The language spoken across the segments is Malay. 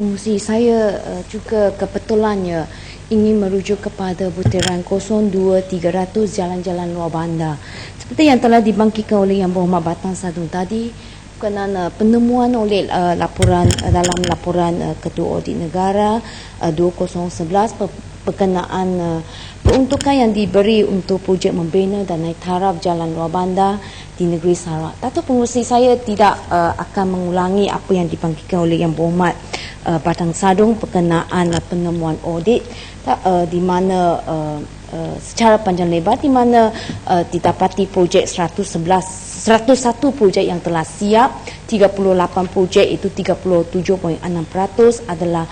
Fungsi saya juga kebetulannya ingin merujuk kepada butiran 02-300 Jalan-Jalan Luar Bandar. Seperti yang telah dibangkitkan oleh Yang Berhormat Batang Sadun tadi, berkenaan penemuan oleh dalam laporan Ketua Audit Negara 2011 berkenaan peruntukan yang diberi untuk projek membina dan naik taraf jalan luar bandar di negeri Sarawak. Datuk Pengerusi, saya tidak akan mengulangi apa yang dibangkitkan oleh Yang Berhormat Batang Sadun berkenaan penemuan audit di mana secara panjang lebar di mana didapati projek 101 projek yang telah siap, 38 projek itu 37.6% adalah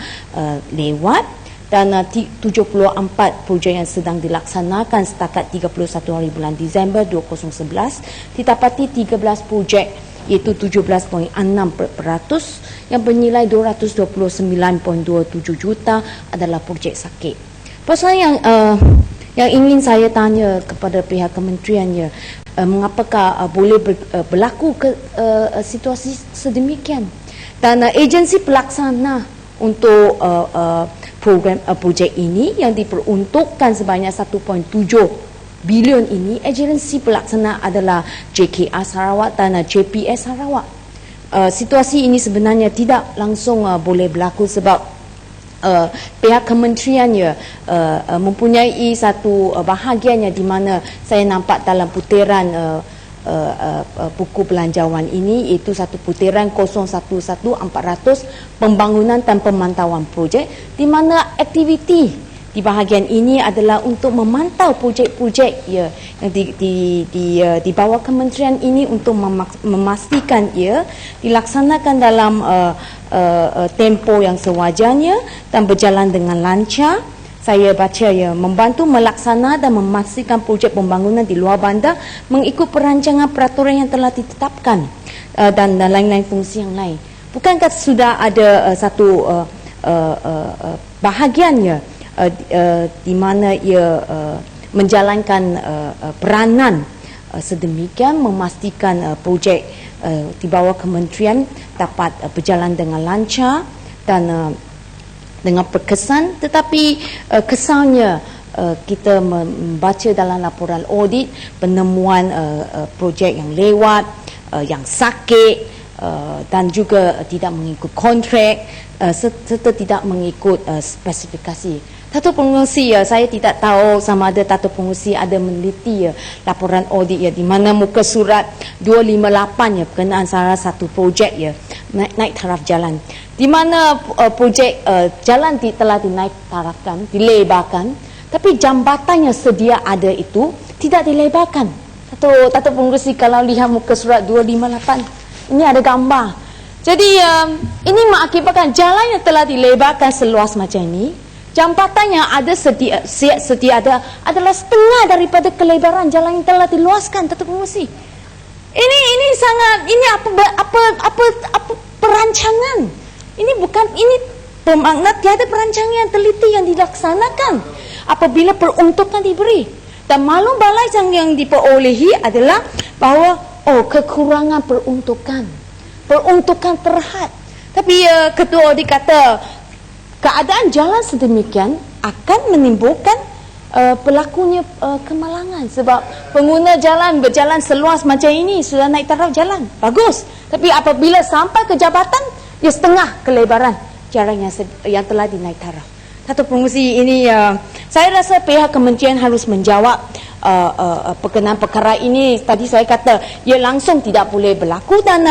lewat, dan 74 projek yang sedang dilaksanakan setakat 31 hari bulan Disember 2011. Didapati 13 projek iaitu 17.6% yang bernilai 229.27 juta adalah projek sakit. Pasal yang ingin saya tanya kepada pihak kementeriannya, mengapakah boleh berlaku situasi sedemikian, dan agensi pelaksana untuk program projek ini yang diperuntukkan sebanyak 1.7 bilion ini, agensi pelaksana adalah JKR Sarawak dan JPS Sarawak. Situasi ini sebenarnya tidak langsung boleh berlaku sebab pihak kementeriannya mempunyai satu bahagiannya di mana saya nampak dalam putiran buku belanjawan ini, iaitu satu putiran 011-400 pembangunan dan pemantauan projek, di mana aktiviti di bahagian ini adalah untuk memantau projek-projek yang di bawah kementerian ini untuk memastikan ia dilaksanakan dalam tempo yang sewajarnya dan berjalan dengan lancar. Saya baca membantu melaksana dan memastikan projek pembangunan di luar bandar mengikut perancangan peraturan yang telah ditetapkan dan lain-lain fungsi yang lain. Bukankah sudah ada satu bahagiannya di mana ia menjalankan peranan sedemikian memastikan projek di bawah kementerian dapat berjalan dengan lancar dan dengan berkesan, tetapi kesannya kita membaca dalam laporan audit penemuan projek yang lewat, yang sakit, dan juga tidak mengikut kontrak serta tidak mengikut spesifikasi. Datuk Pengerusi, saya tidak tahu sama ada Datuk Pengerusi ada meneliti laporan audit di mana muka surat 258 berkenaan salah satu projek naik taraf jalan, di mana projek jalan telah dinaik tarafkan, dilebarkan, tapi jambatan yang sedia ada itu tidak dilebarkan. Datuk Pengerusi, kalau lihat muka surat 258, ini ada gambar. Jadi ini mengakibatkan jalan yang telah dilebarkan seluas macam ini, jambatan yang ada sedia ada adalah setengah daripada kelebaran jalan yang telah diluaskan. Datuk Pengerusi, ini sangat, ini apa perancangan? Ini bukan, ini bermakna tiada perancangan yang teliti yang dilaksanakan apabila peruntukan diberi. Dan maklum balai yang diperolehi adalah bahawa kekurangan peruntukan terhad. Tapi Ketua Audit kata keadaan jalan sedemikian akan menimbulkan berlakunya kemalangan, sebab pengguna jalan berjalan seluas macam ini sudah naik taraf jalan bagus, tapi apabila sampai ke jabatan ia setengah kelebaran jalan yang telah dinaik taraf. Datuk Pengerusi, ini saya rasa pihak kementerian harus menjawab berkenaan perkara ini. Tadi saya kata ia langsung tidak boleh berlaku, dan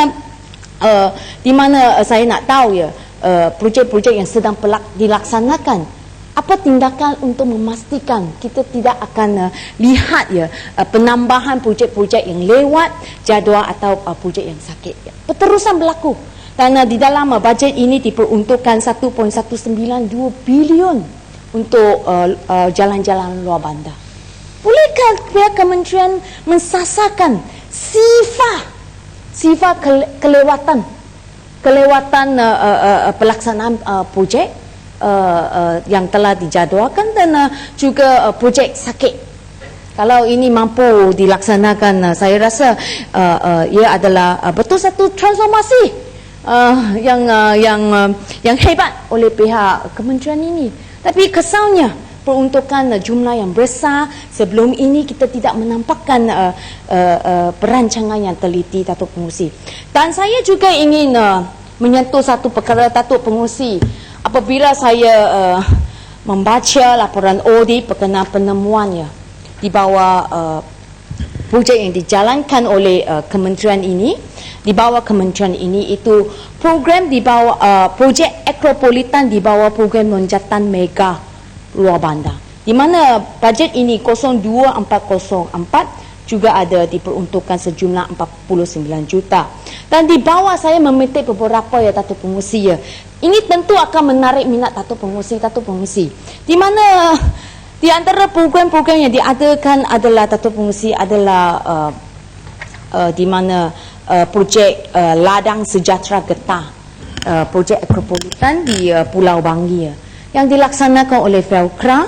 di mana saya nak tahu projek-projek yang sedang dilaksanakan, apa tindakan untuk memastikan kita tidak akan lihat penambahan projek-projek yang lewat jadual atau projek yang sakit berterusan berlaku. Dan di dalam bajet ini diperuntukkan 1.192 bilion untuk jalan-jalan luar bandar. Bolehkah pihak kementerian mensasarkan sifat kelewatan pelaksanaan projek yang telah dijadualkan dan juga projek sakit? Kalau ini mampu dilaksanakan, saya rasa ia adalah betul satu transformasi yang hebat oleh pihak kementerian ini. Tapi kesannya peruntukan jumlah yang besar. Sebelum ini kita tidak menampakkan perancangan yang teliti Datuk Pengerusi. Dan saya juga ingin menyentuh satu perkara Datuk Pengerusi. Apabila saya membaca laporan audit berkenaan penemuannya di bawah projek yang dijalankan oleh kementerian ini, di bawah kementerian ini itu program di bawah projek Acropolitan di bawah program lonjatan mega luar bandar, di mana bajet ini 02404 juga ada diperuntukkan sejumlah 49 juta. Dan di bawah saya memetik beberapa ya Datuk Pengerusi ya. Ini tentu akan menarik minat Datuk Pengerusi, di mana di antara program-program yang diadakan adalah Datuk Pengerusi adalah di mana projek ladang sejahtera getah, projek Acropolitan di Pulau Bangi yang dilaksanakan oleh Velcra,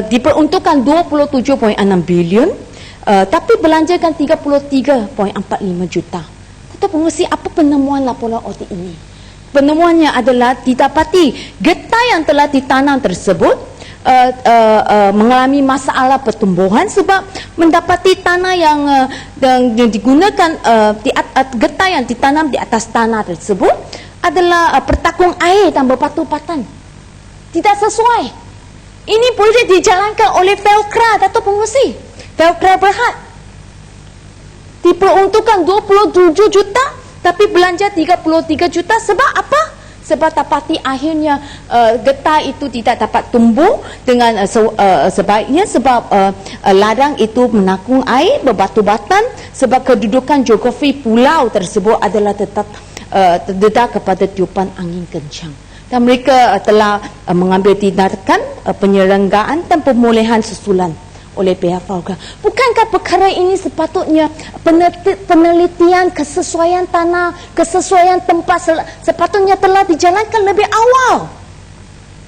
diperuntukkan 27.6 bilion, tapi belanjakan 33.45 juta. Datuk Pengerusi, apa penemuan laporan audit ini? Penemuannya adalah didapati getah yang telah ditanam tersebut mengalami masalah pertumbuhan sebab mendapati tanah yang digunakan getah yang ditanam di atas tanah tersebut adalah pertakung air dan berbatu-batan. Tidak sesuai. Ini projek dijalankan oleh Velcra, Datuk Pengerusi. Velcra Berhad. Diperuntukkan 27 juta tapi belanja 33 juta. Sebab apa? Sebab dapati akhirnya getah itu tidak dapat tumbuh dengan sebaiknya sebab ladang itu menakung air berbatu-batan sebab kedudukan geografi pulau tersebut adalah tetap terdedah kepada tiupan angin kencang. Dan mereka telah mengambil tindakan penyelenggaraan dan pemulihan susulan oleh pihak Velcra. Bukankah perkara ini sepatutnya penelitian kesesuaian tanah, kesesuaian tempat sepatutnya telah dijalankan lebih awal?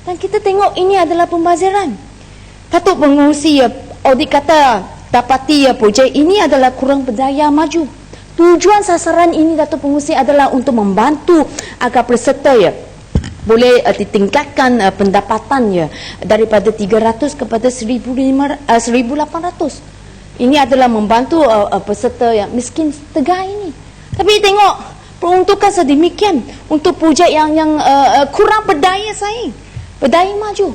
Dan kita tengok ini adalah pembaziran. Datuk Pengerusi audit kata dapati projek ini adalah kurang berdaya maju. Tujuan sasaran ini Datuk Pengerusi adalah untuk membantu agar peserta boleh ditingkatkan pendapatannya daripada 300 kepada 1,800. Ini adalah membantu peserta yang miskin Tegar ini. Tapi tengok peruntukan sedemikian untuk projek yang kurang berdaya saing, berdaya maju.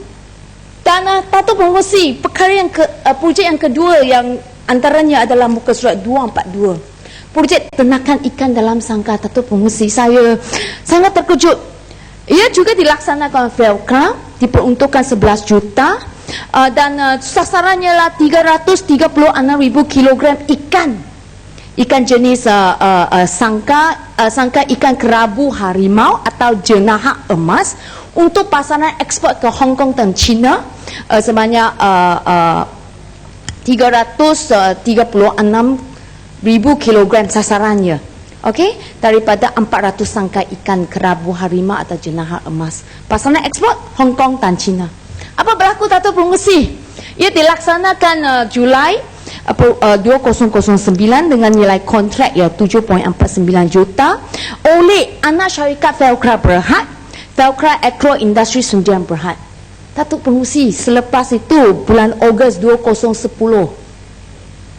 Dan Datuk Pengerusi, perkara yang projek yang kedua yang antaranya adalah muka surat 242. Projek ternakan ikan dalam sangkar. Datuk Pengerusi, saya sangat terkejut. Ia juga dilaksanakan Velcra, diperuntukkan 11 juta dan sasarannya lah 336,000 kilogram ikan jenis sangka ikan kerabu harimau atau jenahak emas untuk pasaran ekspor ke Hong Kong dan China sebanyak 336,000 kilogram sasarannya. Okey, daripada 400 sangka ikan kerabu harimau atau jenahak emas. Pasaran ekspor Hong Kong dan China. Apa berlaku Datuk Pengerusi? Ia dilaksanakan Julai 2009 dengan nilai kontrak 7.49 juta oleh anak syarikat Velcra Berhad, Velcra Agro Industri Sundian Berhad. Datuk Pengerusi, selepas itu bulan Ogos 2010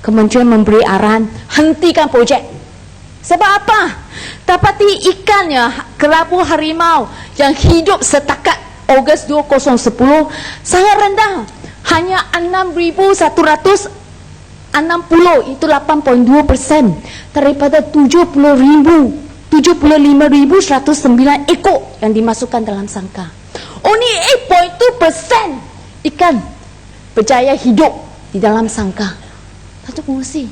Kementerian memberi arahan hentikan projek. Sebab apa? Dapati ikannya kerabu harimau yang hidup setakat Ogos 2010 sangat rendah. Hanya 6,160, itu 8.2% daripada 75,109 ekor yang dimasukkan dalam sangkar. Only 8.2% ikan berjaya hidup di dalam sangkar. Datuk Pengerusi,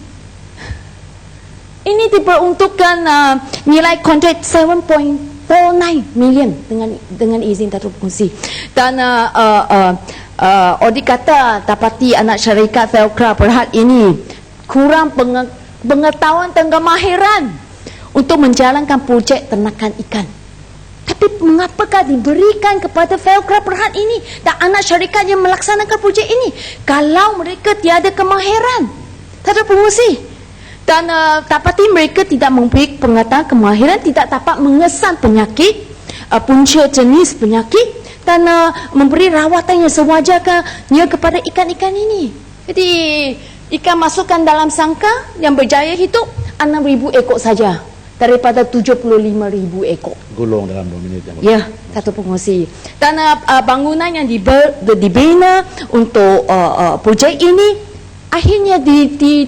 ini diperuntukkan nilai kontrak 7.49 million dengan izin Datuk Pengerusi. Dan audit kata dapati anak syarikat Velcra Berhad ini kurang pengetahuan dan kemahiran untuk menjalankan projek ternakan ikan. Tapi mengapakah diberikan kepada Velcra Berhad ini dan anak syarikat yang melaksanakan projek ini kalau mereka tiada kemahiran? Datuk Pengerusi, Dan dapati mereka tidak mempunyai pengetahuan kemahiran, tidak dapat mengesan penyakit, punca jenis penyakit, dan memberi rawatan yang sewajarnya kepada ikan-ikan ini. Jadi ikan masukkan dalam sangkar yang berjaya hidup 6,000 ekor saja daripada 75,000 ekor. Gulung dalam 2 minit. Ya, satu pengungsi. Dan bangunan yang dibina untuk projek ini akhirnya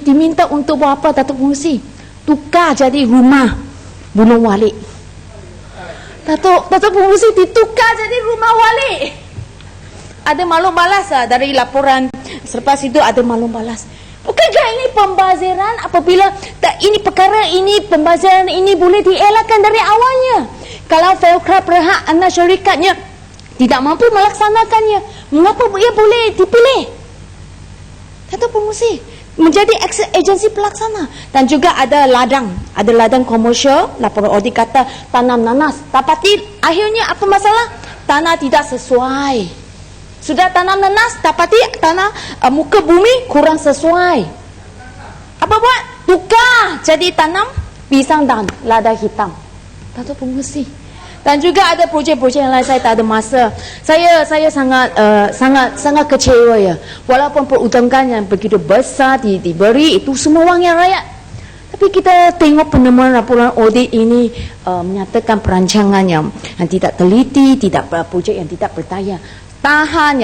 diminta untuk buat apa Datuk Pengungsi? Tukar jadi rumah Bunuh Walik. Datuk Pengungsi ditukar jadi rumah walik. Ada maklum balas dari laporan. Selepas itu ada maklum balas. Bukankah ini pembaziran apabila ini perkara ini, pembaziran ini boleh dielakkan dari awalnya? Kalau Felcra berhak anak syarikatnya tidak mampu melaksanakannya, mengapa ia boleh dipilih? Datuk Pengungsi menjadi agensi pelaksana. Dan juga ada ladang komersial. Laporan audit kata tanam nanas, dapati akhirnya apa masalah? Tanah tidak sesuai. Sudah tanam nanas, dapati tanah muka bumi kurang sesuai. Apa buat? Tukar jadi tanam pisang dan lada hitam. Datuk Pengungsi. Dan juga ada projek-projek yang lain, saya tak ada masa. Saya sangat kecewa ya. Walaupun peruntukan yang begitu besar diberi, itu semua wang yang rakyat. Tapi kita tengok penemuan laporan audit ini menyatakan perancangan yang tidak teliti, tidak projek yang tidak berdaya tahan,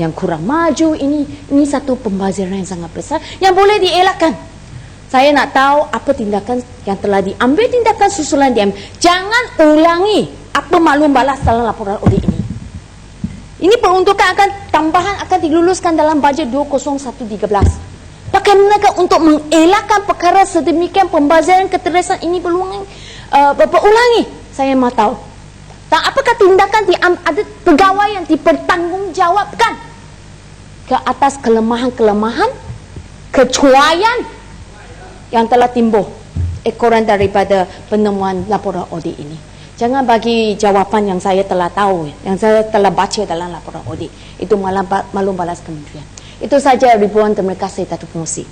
yang kurang maju. Ini satu pembaziran yang sangat besar yang boleh dielakkan. Saya nak tahu apa tindakan yang telah diambil, tindakan susulan diambil. Jangan ulangi apa maklum balas dalam laporan audit ini. Ini peruntukan tambahan akan diluluskan dalam bajet 2013. Bagaimanakah untuk mengelakkan perkara sedemikian pembaziran keterusan ini berulangi? Saya mahu tahu. Dan apakah tindakan ada pegawai yang dipertanggungjawabkan ke atas kelemahan-kelemahan, kecuaian yang telah timbul ekoran daripada penemuan laporan audit ini? Jangan bagi jawapan yang saya telah tahu, yang saya telah baca dalam laporan audit. Itu maklum balas kementerian. Itu saja, ribuan terima kasih Datuk Pengungsi.